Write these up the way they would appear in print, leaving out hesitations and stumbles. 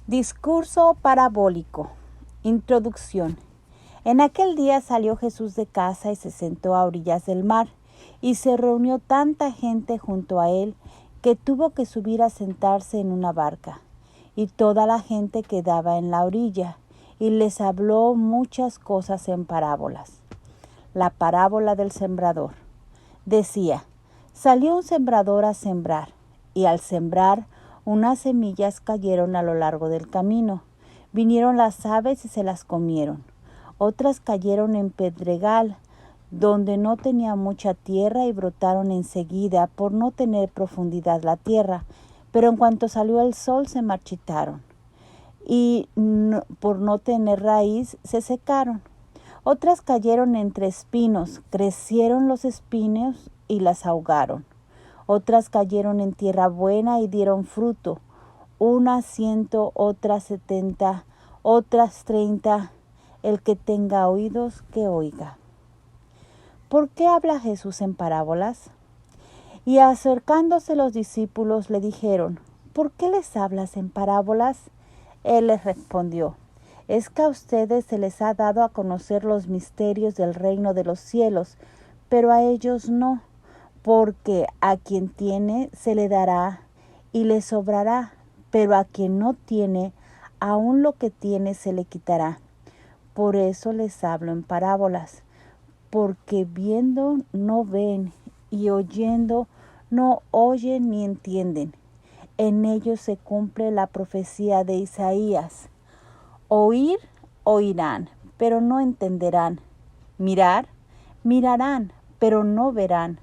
Discurso parabólico. Introducción. En aquel día salió Jesús de casa y se sentó a orillas del mar, y se reunió tanta gente junto a él que tuvo que subir a sentarse en una barca. Y toda la gente quedaba en la orilla, y les habló muchas cosas en parábolas. La parábola del sembrador. Decía: salió un sembrador a sembrar, y al sembrar, unas semillas cayeron a lo largo del camino. Vinieron las aves y se las comieron. Otras cayeron en pedregal, donde no tenía mucha tierra, y brotaron enseguida por no tener profundidad la tierra. Pero en cuanto salió el sol se marchitaron, y por no tener raíz se secaron. Otras cayeron entre espinos, crecieron los espinos y las ahogaron. Otras cayeron en tierra buena y dieron fruto, unas 100, otras 70, otras 30. El que tenga oídos, que oiga. ¿Por qué habla Jesús en parábolas? Y acercándose los discípulos le dijeron: ¿por qué les hablas en parábolas? Él les respondió: es que a ustedes se les ha dado a conocer los misterios del reino de los cielos, pero a ellos no, porque a quien tiene se le dará y le sobrará, pero a quien no tiene, aun lo que tiene se le quitará. Por eso les hablo en parábolas, porque viendo no ven, y oyendo no oyen ni entienden. En ellos se cumple la profecía de Isaías: oír, oirán, pero no entenderán. Mirar, mirarán, pero no verán.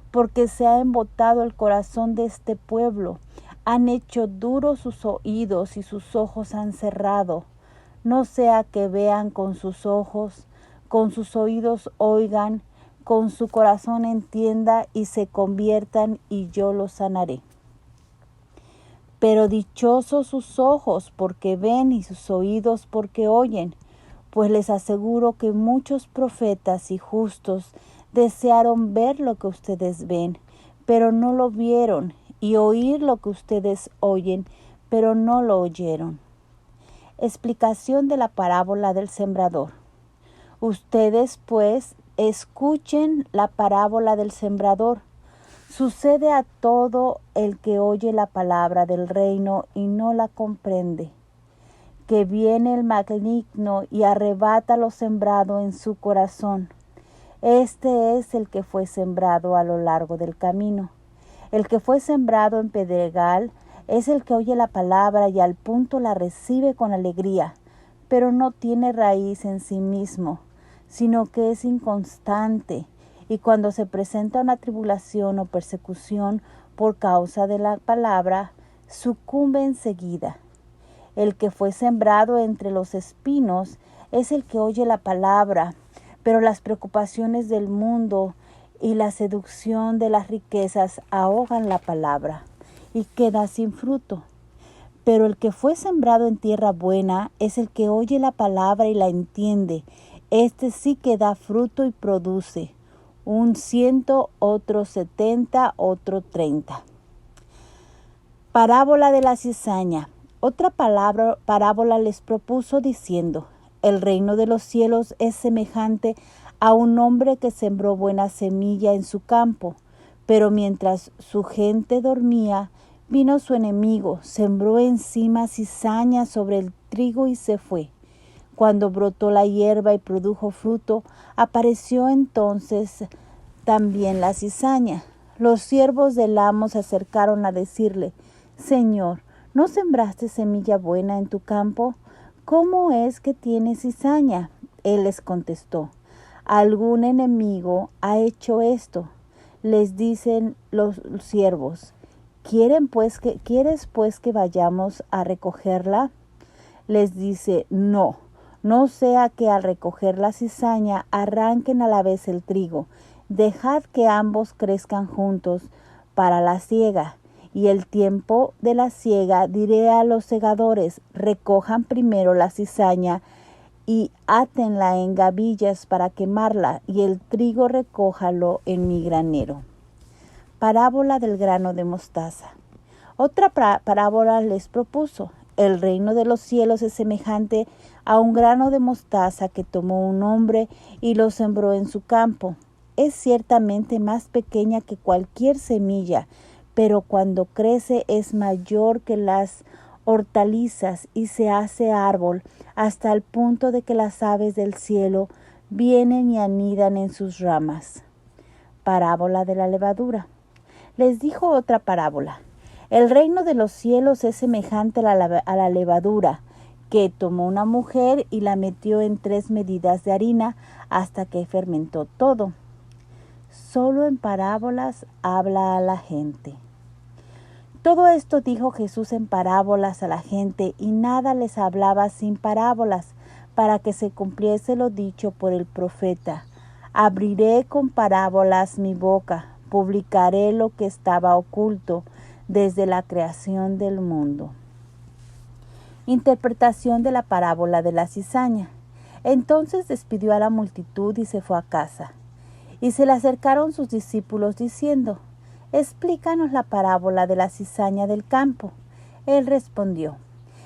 Porque se ha embotado el corazón de este pueblo. Han hecho duros sus oídos y sus ojos han cerrado. No sea que vean con sus ojos, con sus oídos oigan, con su corazón entienda y se conviertan, y yo los sanaré. Pero dichosos sus ojos porque ven y sus oídos porque oyen, pues les aseguro que muchos profetas y justos desearon ver lo que ustedes ven, pero no lo vieron, y oír lo que ustedes oyen, pero no lo oyeron. Explicación de la parábola del sembrador. Ustedes, pues, escuchen la parábola del sembrador. Sucede a todo el que oye la palabra del reino y no la comprende, que viene el maligno y arrebata lo sembrado en su corazón. Este es el que fue sembrado a lo largo del camino. El que fue sembrado en pedregal es el que oye la palabra y al punto la recibe con alegría, pero no tiene raíz en sí mismo, sino que es inconstante, y cuando se presenta una tribulación o persecución por causa de la palabra, sucumbe enseguida. El que fue sembrado entre los espinos es el que oye la palabra, pero las preocupaciones del mundo y la seducción de las riquezas ahogan la palabra y queda sin fruto. Pero el que fue sembrado en tierra buena es el que oye la palabra y la entiende. Este sí que da fruto y produce, un 100, otro 70, otro 30. Parábola de la cizaña. Otra parábola les propuso diciendo: el reino de los cielos es semejante a un hombre que sembró buena semilla en su campo, pero mientras su gente dormía, vino su enemigo, sembró encima cizaña sobre el trigo y se fue. Cuando brotó la hierba y produjo fruto, apareció entonces también la cizaña. Los siervos del amo se acercaron a decirle: Señor, ¿no sembraste semilla buena en tu campo? ¿Cómo es que tiene cizaña? Él les contestó: algún enemigo ha hecho esto. Les dicen los siervos: ¿quieres pues que vayamos a recogerla? Les dice: no sea que al recoger la cizaña arranquen a la vez el trigo. Dejad que ambos crezcan juntos para la siega. Y el tiempo de la siega diré a los segadores: recojan primero la cizaña y átenla en gavillas para quemarla, y el trigo recójalo en mi granero. Parábola del grano de mostaza. Otra parábola les propuso: El reino de los cielos es semejante a un grano de mostaza que tomó un hombre y lo sembró en su campo. Es ciertamente más pequeña que cualquier semilla, pero cuando crece es mayor que las hortalizas y se hace árbol hasta el punto de que las aves del cielo vienen y anidan en sus ramas. Parábola de la levadura. Les dijo otra parábola. El reino de los cielos es semejante a la levadura, que tomó una mujer y la metió en 3 medidas de harina hasta que fermentó todo. Solo en parábolas habla a la gente. Todo esto dijo Jesús en parábolas a la gente, y nada les hablaba sin parábolas, para que se cumpliese lo dicho por el profeta. Abriré con parábolas mi boca, publicaré lo que estaba oculto desde la creación del mundo. Interpretación de la parábola de la cizaña. Entonces despidió a la multitud y se fue a casa. Y se le acercaron sus discípulos diciendo: «Explícanos la parábola de la cizaña del campo». Él respondió: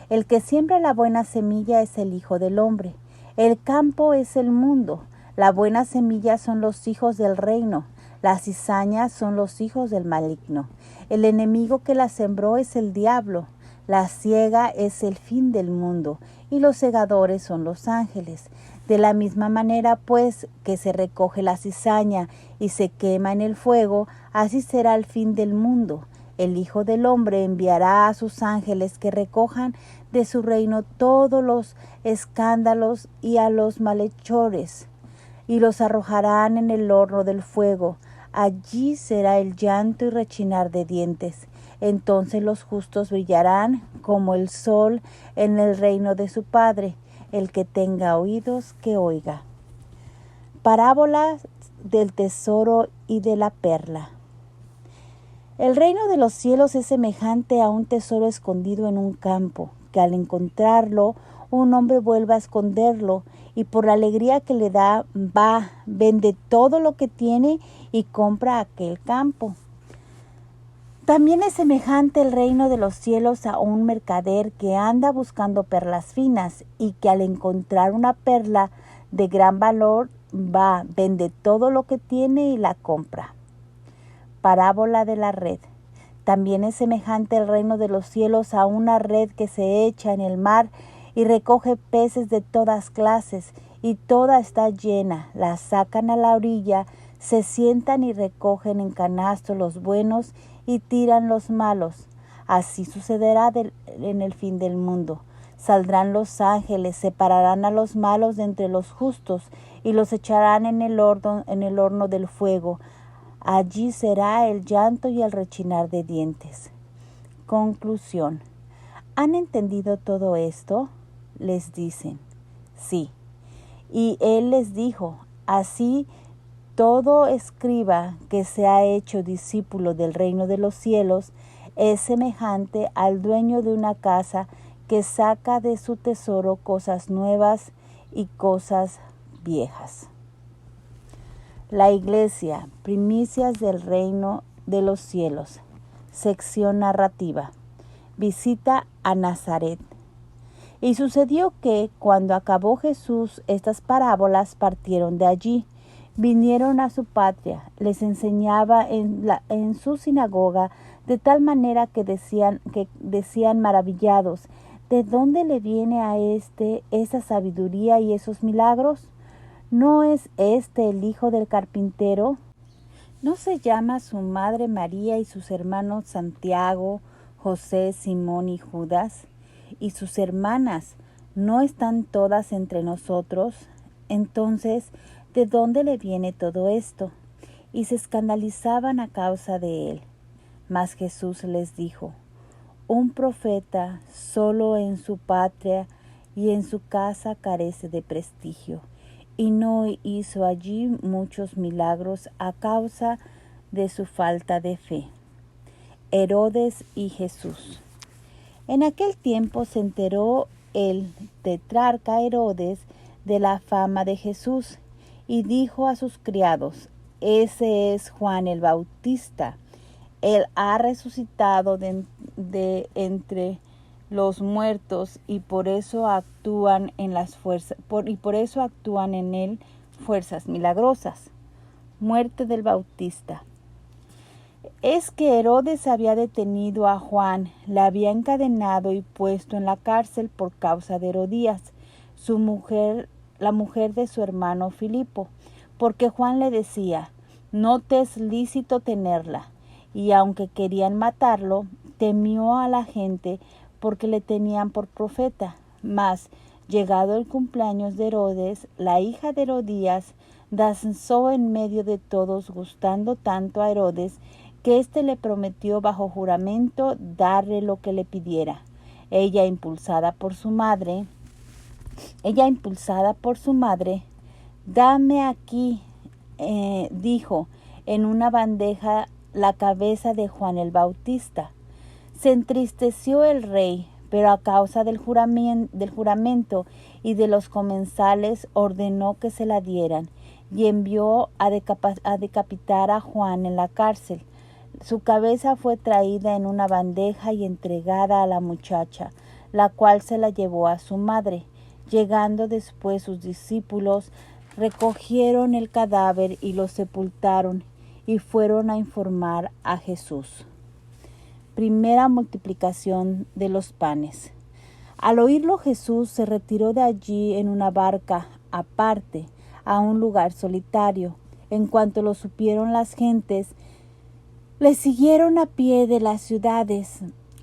«El que siembra la buena semilla es el Hijo del Hombre. El campo es el mundo. La buena semilla son los hijos del reino. Las cizañas son los hijos del maligno. El enemigo que la sembró es el diablo. La siega es el fin del mundo, y los segadores son los ángeles. De la misma manera, pues, que se recoge la cizaña y se quema en el fuego, así será el fin del mundo. El Hijo del Hombre enviará a sus ángeles que recojan de su reino todos los escándalos y a los malhechores, y los arrojarán en el horno del fuego. Allí será el llanto y rechinar de dientes. Entonces los justos brillarán como el sol en el reino de su Padre. El que tenga oídos, que oiga. Parábola del tesoro y de la perla. El reino de los cielos es semejante a un tesoro escondido en un campo, que al encontrarlo, un hombre vuelve a esconderlo, y por la alegría que le da, va, vende todo lo que tiene y compra aquel campo. También es semejante el reino de los cielos a un mercader que anda buscando perlas finas, y que al encontrar una perla de gran valor, va, vende todo lo que tiene y la compra. Parábola de la red. También es semejante el reino de los cielos a una red que se echa en el mar y recoge peces de todas clases, y toda está llena. La sacan a la orilla, se sientan y recogen en canasto los buenos y tiran los malos. Así sucederá en el fin del mundo. Saldrán los ángeles, separarán a los malos de entre los justos y los echarán en el horno del fuego. Allí será el llanto y el rechinar de dientes. Conclusión. ¿Han entendido todo esto? Les dicen. Sí. Y él les dijo: así todo escriba que se ha hecho discípulo del reino de los cielos es semejante al dueño de una casa que saca de su tesoro cosas nuevas y cosas viejas. La Iglesia, primicias del reino de los cielos. Sección narrativa. Visita a Nazaret. Y sucedió que, cuando acabó Jesús estas parábolas, partieron de allí, vinieron a su patria, les enseñaba en su sinagoga, de tal manera que decían maravillados: ¿de dónde le viene a esa sabiduría y esos milagros? ¿No es el hijo del carpintero? ¿No se llama su madre María y sus hermanos Santiago, José, Simón y Judas? ¿Y sus hermanas no están todas entre nosotros? Entonces, ¿de dónde le viene todo esto? Y se escandalizaban a causa de él. Mas Jesús les dijo: un profeta solo en su patria y en su casa carece de prestigio. Y no hizo allí muchos milagros a causa de su falta de fe. Herodes y Jesús. En aquel tiempo se enteró el tetrarca Herodes de la fama de Jesús, y dijo a sus criados: ese es Juan el Bautista. Él ha resucitado de entre los muertos y por eso actúan en él fuerzas milagrosas. Muerte del Bautista. Es que Herodes había detenido a Juan, le había encadenado y puesto en la cárcel por causa de Herodías, la mujer de su hermano Filipo, porque Juan le decía: no te es lícito tenerla. Y aunque querían matarlo, temió a la gente porque le tenían por profeta. Mas, llegado el cumpleaños de Herodes, la hija de Herodías danzó en medio de todos, gustando tanto a Herodes que éste le prometió bajo juramento darle lo que le pidiera. Ella, impulsada por su madre, dame aquí, dijo, en una bandeja la cabeza de Juan el Bautista. Se entristeció el rey, pero a causa del juramento y de los comensales ordenó que se la dieran y envió a decapitar a Juan en la cárcel. Su cabeza fue traída en una bandeja y entregada a la muchacha, la cual se la llevó a su madre. Llegando después sus discípulos, recogieron el cadáver y lo sepultaron y fueron a informar a Jesús. Primera multiplicación de los panes. Al oírlo, Jesús se retiró de allí en una barca aparte, a un lugar solitario. En cuanto lo supieron las gentes, le siguieron a pie de las ciudades.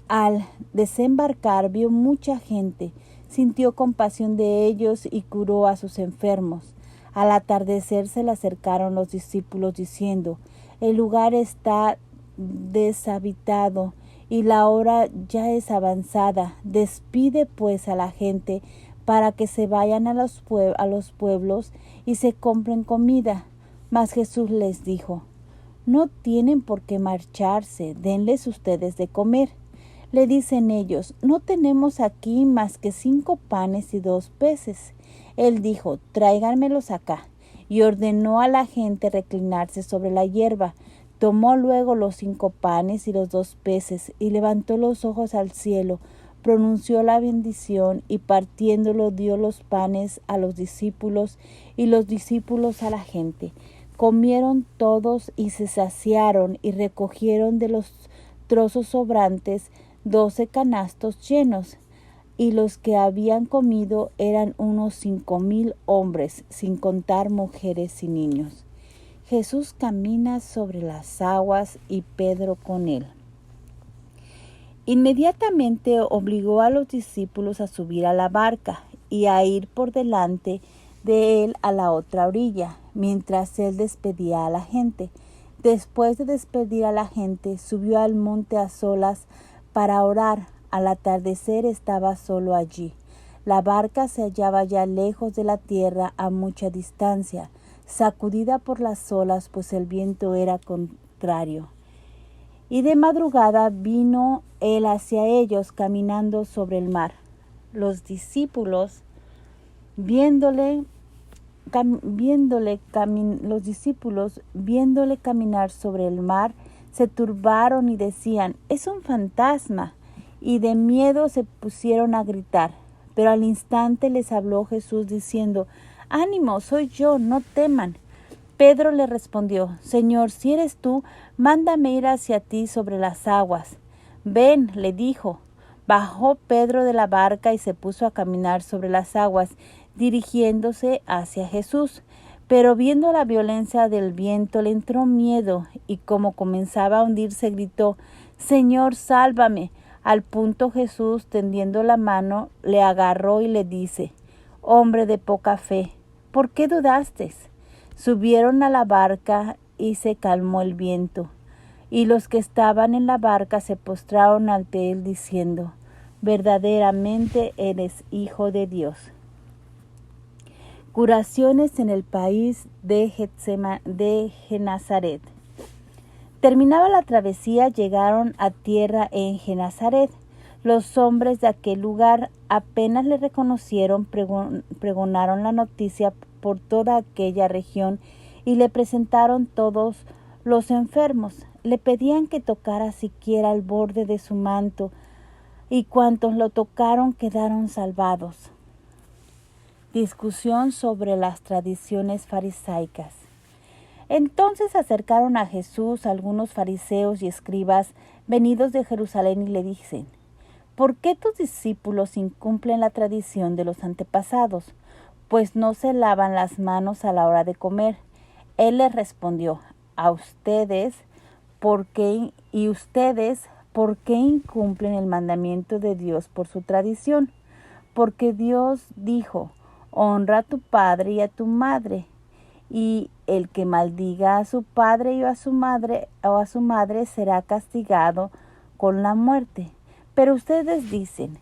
Al desembarcar vio mucha gente, sintió compasión de ellos y curó a sus enfermos. Al atardecer se le acercaron los discípulos diciendo: el lugar está deshabitado y la hora ya es avanzada. Despide pues a la gente para que se vayan a los pueblos y se compren comida. Mas Jesús les dijo: no tienen por qué marcharse, denles ustedes de comer. Le dicen ellos: no tenemos aquí más que 5 panes y 2 peces. Él dijo: tráiganmelos acá. Y ordenó a la gente reclinarse sobre la hierba. Tomó luego los 5 panes y los 2 peces, y levantó los ojos al cielo, pronunció la bendición, y partiéndolo dio los panes a los discípulos, y los discípulos a la gente. Comieron todos y se saciaron, y recogieron de los trozos sobrantes 12 canastos llenos. Y los que habían comido eran unos 5,000 hombres, sin contar mujeres y niños. Jesús camina sobre las aguas y Pedro con él. Inmediatamente obligó a los discípulos a subir a la barca y a ir por delante de él a la otra orilla, mientras él despedía a la gente. Después de despedir a la gente, subió al monte a solas para orar. Al atardecer estaba solo allí. La barca se hallaba ya lejos de la tierra, a mucha distancia, sacudida por las olas, pues el viento era contrario. Y de madrugada vino él hacia ellos caminando sobre el mar. Los discípulos, viéndole caminar sobre el mar, se turbaron y decían: es un fantasma. Y de miedo se pusieron a gritar. Pero al instante les habló Jesús diciendo: ánimo, soy yo, no teman. Pedro le respondió: Señor, si eres tú, mándame ir hacia ti sobre las aguas. Ven, le dijo. Bajó Pedro de la barca y se puso a caminar sobre las aguas, dirigiéndose hacia Jesús. Pero viendo la violencia del viento le entró miedo, y como comenzaba a hundirse, gritó: Señor, sálvame. Al punto Jesús, tendiendo la mano, le agarró y le dice: Hombre de poca fe, ¿por qué dudaste? Subieron a la barca y se calmó el viento. Y los que estaban en la barca se postraron ante él diciendo: verdaderamente eres Hijo de Dios. Curaciones en el país de Genazaret. Terminaba la travesía, llegaron a tierra en Genazaret. Los hombres de aquel lugar apenas le reconocieron, pregonaron la noticia por toda aquella región y le presentaron todos los enfermos. Le pedían que tocara siquiera el borde de su manto, y cuantos lo tocaron quedaron salvados. Discusión sobre las tradiciones farisaicas. Entonces se acercaron a Jesús algunos fariseos y escribas venidos de Jerusalén y le dicen: ¿por qué tus discípulos incumplen la tradición de los antepasados? Pues no se lavan las manos a la hora de comer. Él les respondió: ustedes, ¿por qué incumplen el mandamiento de Dios por su tradición? Porque Dios dijo: honra a tu padre y a tu madre, y el que maldiga a su padre o a su madre será castigado con la muerte. Pero ustedes dicen: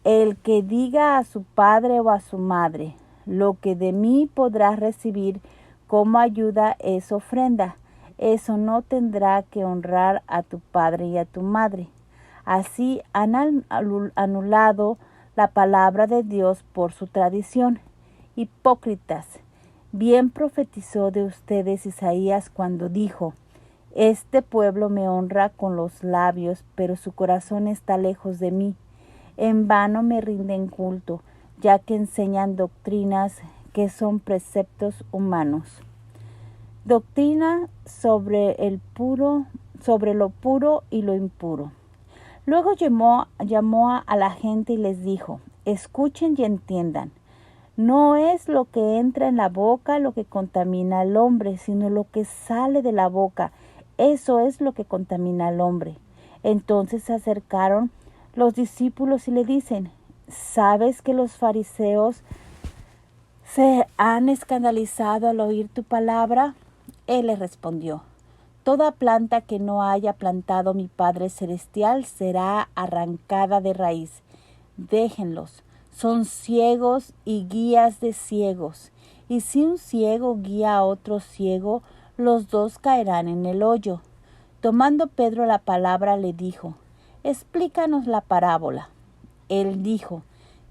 el que diga a su padre o a su madre, lo que de mí podrás recibir como ayuda es ofrenda, eso no tendrá que honrar a tu padre y a tu madre. Así han anulado la palabra de Dios por su tradición. Hipócritas, bien profetizó de ustedes Isaías cuando dijo: este pueblo me honra con los labios, pero su corazón está lejos de mí. En vano me rinden culto, ya que enseñan doctrinas que son preceptos humanos. Doctrina sobre lo puro y lo impuro. Luego llamó a la gente y les dijo: escuchen y entiendan. No es lo que entra en la boca lo que contamina al hombre, sino lo que sale de la boca. Eso es lo que contamina al hombre. Entonces se acercaron los discípulos y le dicen: ¿sabes que los fariseos se han escandalizado al oír tu palabra? Él les respondió: toda planta que no haya plantado mi Padre Celestial será arrancada de raíz. Déjenlos. Son ciegos y guías de ciegos. Y si un ciego guía a otro ciego, los dos caerán en el hoyo. Tomando Pedro la palabra, le dijo: explícanos la parábola. Él dijo: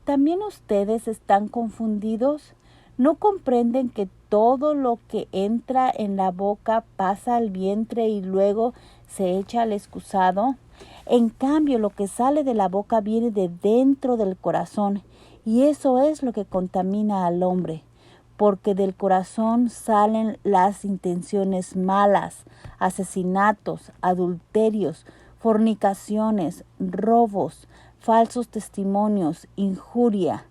¿también ustedes están confundidos? ¿No comprenden que todo lo que entra en la boca pasa al vientre y luego se echa al excusado? En cambio, lo que sale de la boca viene de dentro del corazón, y eso es lo que contamina al hombre, porque del corazón salen las intenciones malas, asesinatos, adulterios, fornicaciones, robos, falsos testimonios, injuria.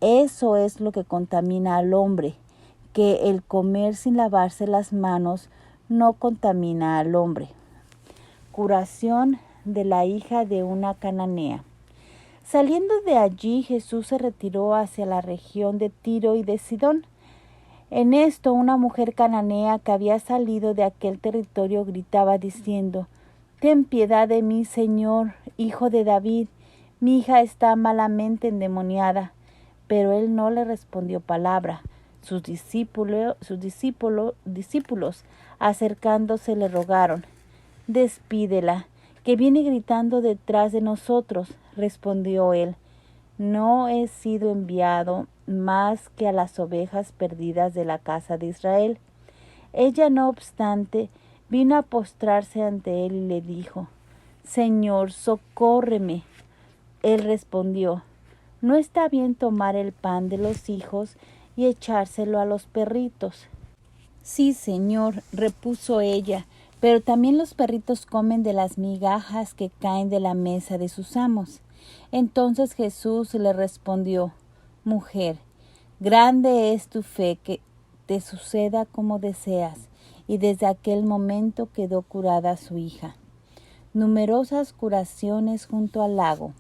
Eso es lo que contamina al hombre, que el comer sin lavarse las manos no contamina al hombre. Curación de la hija de una cananea. Saliendo de allí, Jesús se retiró hacia la región de Tiro y de Sidón. En esto, una mujer cananea que había salido de aquel territorio gritaba diciendo: ten piedad de mí, Señor, hijo de David, mi hija está malamente endemoniada. Pero él no le respondió palabra. Sus discípulos, acercándose, le rogaron: despídela, que viene gritando detrás de nosotros. Respondió él: no he sido enviado más que a las ovejas perdidas de la casa de Israel. Ella, no obstante, vino a postrarse ante él y le dijo: Señor, socórreme. Él respondió: no está bien tomar el pan de los hijos y echárselo a los perritos. Sí, Señor, repuso ella, pero también los perritos comen de las migajas que caen de la mesa de sus amos. Entonces Jesús le respondió: mujer, grande es tu fe, que te suceda como deseas. Y desde aquel momento quedó curada su hija. Numerosas curaciones junto al lago.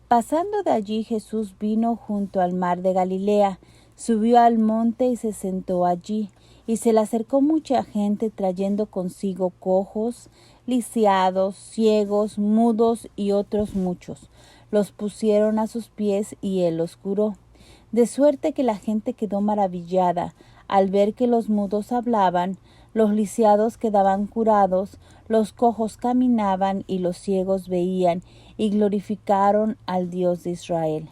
Pasando de allí, Jesús vino junto al mar de Galilea, subió al monte y se sentó allí. Y se le acercó mucha gente trayendo consigo cojos, lisiados, ciegos, mudos y otros muchos. Los pusieron a sus pies y él los curó. De suerte que la gente quedó maravillada al ver que los mudos hablaban, los lisiados quedaban curados, los cojos caminaban y los ciegos veían, y glorificaron al Dios de Israel.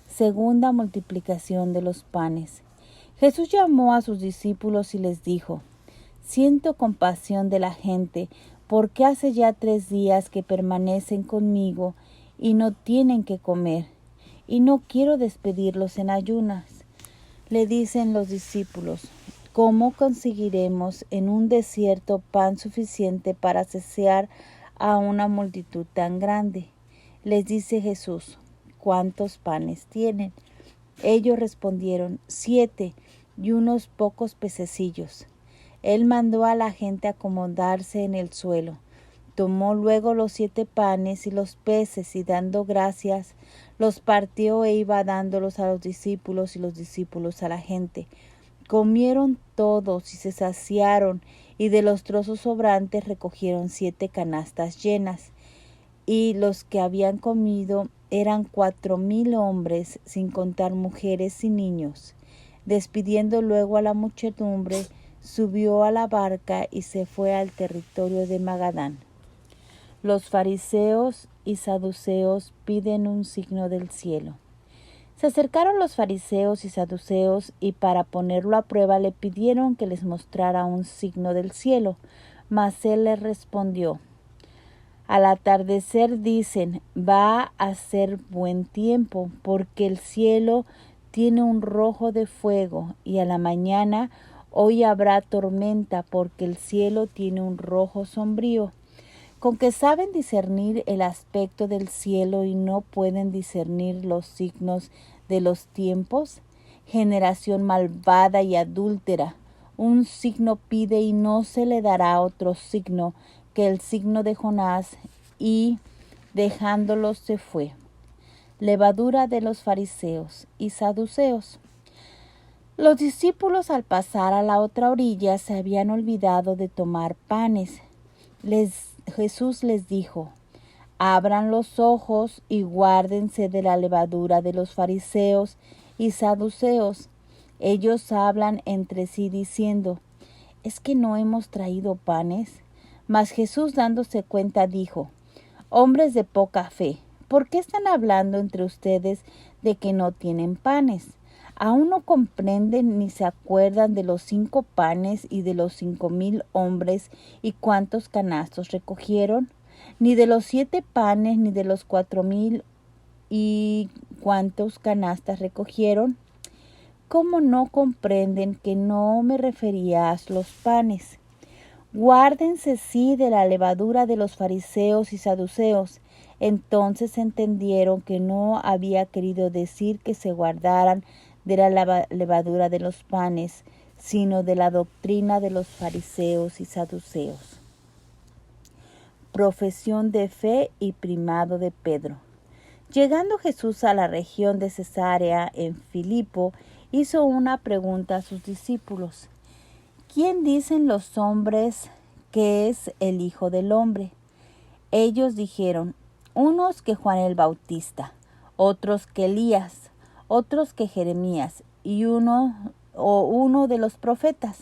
Segunda multiplicación de los panes. Jesús llamó a sus discípulos y les dijo: siento compasión de la gente, porque hace ya 3 días que permanecen conmigo y no tienen que comer, y no quiero despedirlos en ayunas. Le dicen los discípulos: ¿cómo conseguiremos en un desierto pan suficiente para saciar a una multitud tan grande? Les dice Jesús: ¿cuántos panes tienen? Ellos respondieron: 7 y unos pocos pececillos. Él mandó a la gente acomodarse en el suelo. Tomó luego los 7 panes y los peces, y dando gracias, los partió e iba dándolos a los discípulos y los discípulos a la gente. Comieron todos y se saciaron, y de los trozos sobrantes recogieron 7 canastas llenas. Y los que habían comido eran 4,000 hombres, sin contar mujeres y niños. Despidiendo luego a la muchedumbre, subió a la barca y se fue al territorio de Magadán. Los fariseos y saduceos piden un signo del cielo. Se acercaron los fariseos y saduceos y para ponerlo a prueba le pidieron que les mostrara un signo del cielo. Mas él les respondió: al atardecer dicen, va a ser buen tiempo, porque el cielo tiene un rojo de fuego, y a la mañana, hoy habrá tormenta, porque el cielo tiene un rojo sombrío. Con que saben discernir el aspecto del cielo y no pueden discernir los signos de los tiempos. Generación malvada y adúltera, un signo pide y no se le dará otro signo que el signo de Jonás, y dejándolos se fue. Levadura de los fariseos y saduceos. Los discípulos al pasar a la otra orilla se habían olvidado de tomar panes. Jesús les dijo: abran los ojos y guárdense de la levadura de los fariseos y saduceos. Ellos hablan entre sí diciendo: ¿es que no hemos traído panes? Mas Jesús, dándose cuenta, dijo: hombres de poca fe, ¿por qué están hablando entre ustedes de que no tienen panes? ¿Aún no comprenden ni se acuerdan de los 5 panes y de los 5,000 hombres y cuántos canastos recogieron? Ni de los 7 panes ni de los 4,000 y cuántos canastas recogieron. ¿Cómo no comprenden que no me refería a los panes? Guárdense sí de la levadura de los fariseos y saduceos. Entonces entendieron que no había querido decir que se guardaran de la levadura de los panes, sino de la doctrina de los fariseos y saduceos. Profesión de fe y primado de Pedro. Llegando Jesús a la región de Cesarea en Filipo, hizo una pregunta a sus discípulos: ¿quién dicen los hombres que es el Hijo del Hombre? Ellos dijeron: unos que Juan el Bautista, otros que Elías, otros que Jeremías, y uno de los profetas.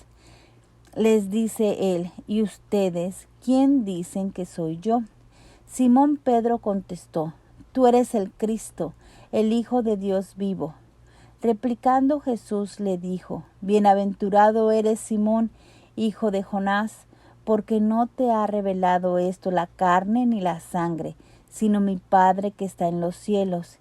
Les dice él: ¿y ustedes quién dicen que soy yo? Simón Pedro contestó: tú eres el Cristo, el Hijo de Dios vivo. Replicando Jesús le dijo: bienaventurado eres Simón, hijo de Jonás, porque no te ha revelado esto la carne ni la sangre, sino mi Padre que está en los cielos.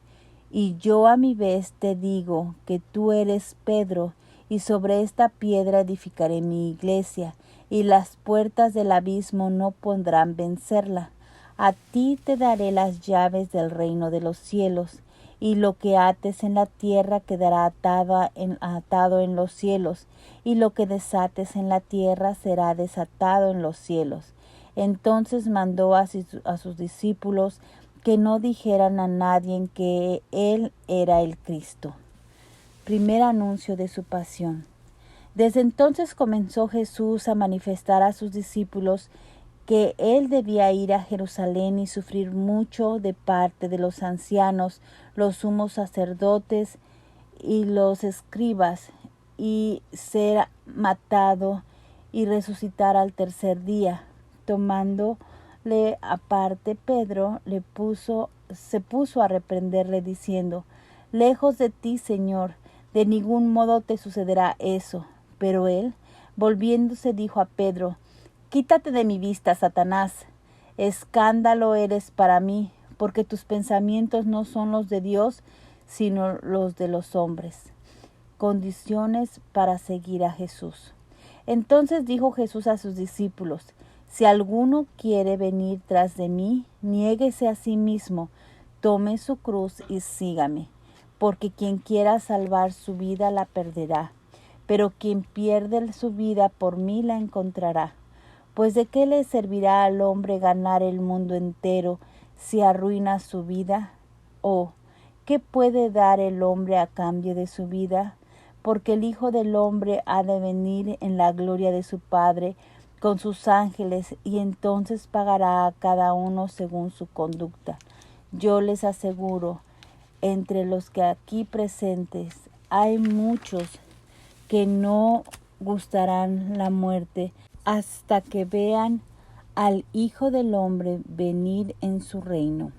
Y yo a mi vez te digo que tú eres Pedro, y sobre esta piedra edificaré mi iglesia, y las puertas del abismo no podrán vencerla. A ti te daré las llaves del reino de los cielos, y lo que ates en la tierra quedará atado en los cielos, y lo que desates en la tierra será desatado en los cielos. Entonces mandó a sus discípulos que no dijeran a nadie que él era el Cristo. Primer anuncio de su pasión. Desde entonces comenzó Jesús a manifestar a sus discípulos que él debía ir a Jerusalén y sufrir mucho de parte de los ancianos, los sumos sacerdotes y los escribas, y ser matado y resucitar al tercer día. Tomándole aparte, Pedro se puso a reprenderle diciendo: lejos de ti, Señor, de ningún modo te sucederá eso. Pero él, volviéndose, dijo a Pedro: quítate de mi vista, Satanás. Escándalo eres para mí, porque tus pensamientos no son los de Dios, sino los de los hombres. Condiciones para seguir a Jesús. Entonces dijo Jesús a sus discípulos: si alguno quiere venir tras de mí, niéguese a sí mismo, tome su cruz y sígame. Porque quien quiera salvar su vida la perderá, pero quien pierde su vida por mí la encontrará. Pues ¿de qué le servirá al hombre ganar el mundo entero si arruina su vida? ¿O qué puede dar el hombre a cambio de su vida? Porque el Hijo del Hombre ha de venir en la gloria de su Padre con sus ángeles, y entonces pagará a cada uno según su conducta. Yo les aseguro, entre los que aquí presentes hay muchos que no gustarán la muerte hasta que vean al Hijo del Hombre venir en su reino.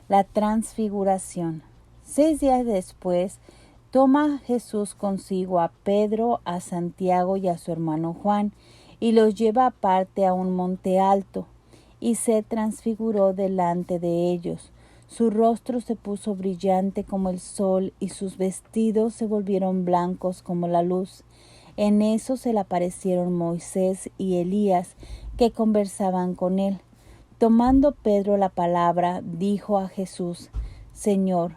La transfiguración. 6 días después, toma Jesús consigo a Pedro, a Santiago y a su hermano Juan, y los lleva aparte a un monte alto, y se transfiguró delante de ellos. Su rostro se puso brillante como el sol, y sus vestidos se volvieron blancos como la luz. En eso se le aparecieron Moisés y Elías, que conversaban con él. Tomando Pedro la palabra, dijo a Jesús: Señor,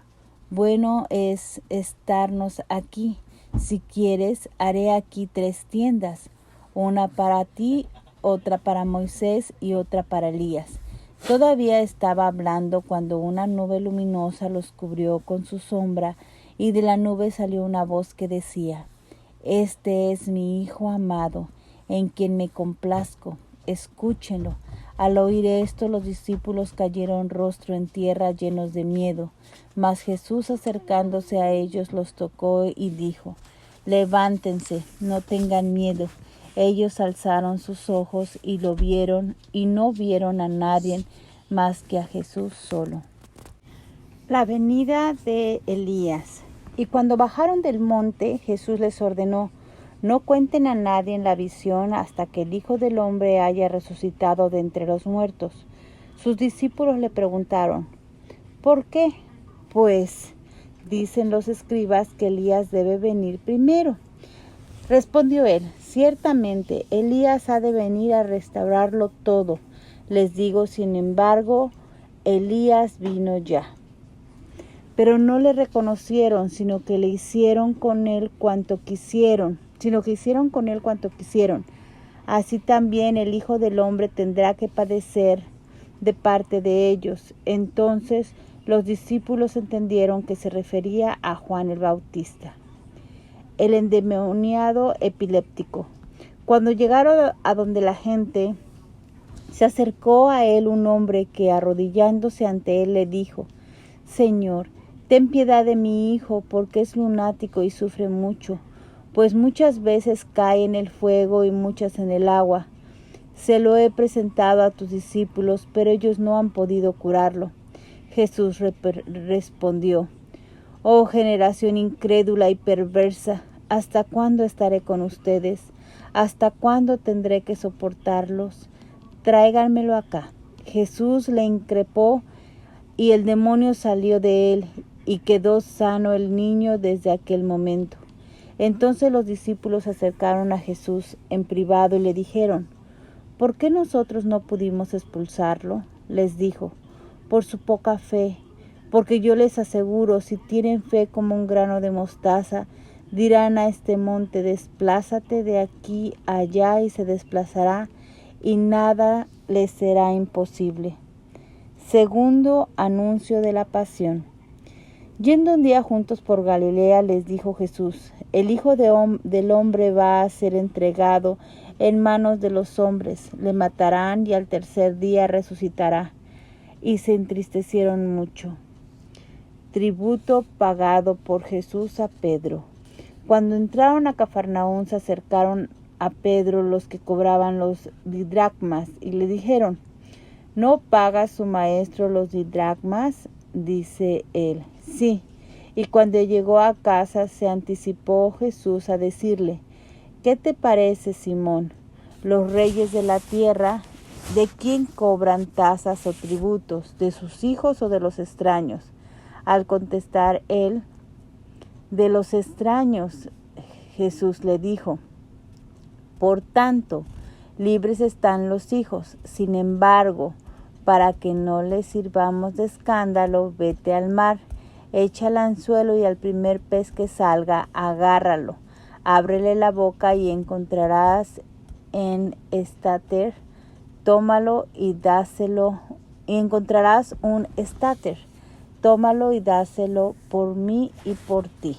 bueno es estarnos aquí. Si quieres, haré aquí 3 tiendas, una para ti, otra para Moisés y otra para Elías. Todavía estaba hablando cuando una nube luminosa los cubrió con su sombra, y de la nube salió una voz que decía: Este es mi Hijo amado, en quien me complazco, escúchenlo. Al oír esto, los discípulos cayeron rostro en tierra llenos de miedo. Mas Jesús, acercándose a ellos, los tocó y dijo: Levántense, no tengan miedo. Ellos alzaron sus ojos y lo vieron, y no vieron a nadie más que a Jesús solo. La venida de Elías. Y cuando bajaron del monte, Jesús les ordenó: No cuenten a nadie en la visión hasta que el Hijo del Hombre haya resucitado de entre los muertos. Sus discípulos le preguntaron: ¿Por qué? Pues dicen los escribas que Elías debe venir primero. Respondió él: Ciertamente, Elías ha de venir a restaurarlo todo. Les digo, sin embargo, Elías vino ya. Pero no le reconocieron, sino que hicieron con él cuanto quisieron. Así también el Hijo del Hombre tendrá que padecer de parte de ellos. Entonces los discípulos entendieron que se refería a Juan el Bautista. El endemoniado epiléptico. Cuando llegaron a donde la gente, se acercó a él un hombre que, arrodillándose ante él, le dijo: Señor, ten piedad de mi hijo, porque es lunático y sufre mucho, pues muchas veces cae en el fuego y muchas en el agua. Se lo he presentado a tus discípulos, pero ellos no han podido curarlo. Jesús respondió: Oh generación incrédula y perversa, ¿hasta cuándo estaré con ustedes? ¿Hasta cuándo tendré que soportarlos? Tráiganmelo acá. Jesús le increpó, y el demonio salió de él, y quedó sano el niño desde aquel momento. Entonces los discípulos se acercaron a Jesús en privado y le dijeron: ¿Por qué nosotros no pudimos expulsarlo? Les dijo: Por su poca fe. Porque yo les aseguro, si tienen fe como un grano de mostaza, dirán a este monte: Desplázate de aquí a allá, y se desplazará, y nada les será imposible. Segundo anuncio de la pasión. Yendo un día juntos por Galilea, les dijo Jesús: El Hijo del Hombre va a ser entregado en manos de los hombres, le matarán y al tercer día resucitará. Y se entristecieron mucho. Tributo pagado por Jesús a Pedro. Cuando entraron a Cafarnaúm, se acercaron a Pedro los que cobraban los didracmas y le dijeron: ¿No paga su maestro los didracmas? Dice él: Sí. Y cuando llegó a casa, se anticipó Jesús a decirle: ¿Qué te parece, Simón? Los reyes de la tierra ¿De quién cobran tasas o tributos? ¿De sus hijos o de los extraños? Al contestar él, de los extraños, Jesús le dijo, por tanto, libres están los hijos. Sin embargo, para que no les sirvamos de escándalo, vete al mar, echa el anzuelo y al primer pez que salga, agárralo. Ábrele la boca y encontrarás un estáter. Tómalo y dáselo. Y encontrarás un estáter. Tómalo y dáselo por mí y por ti.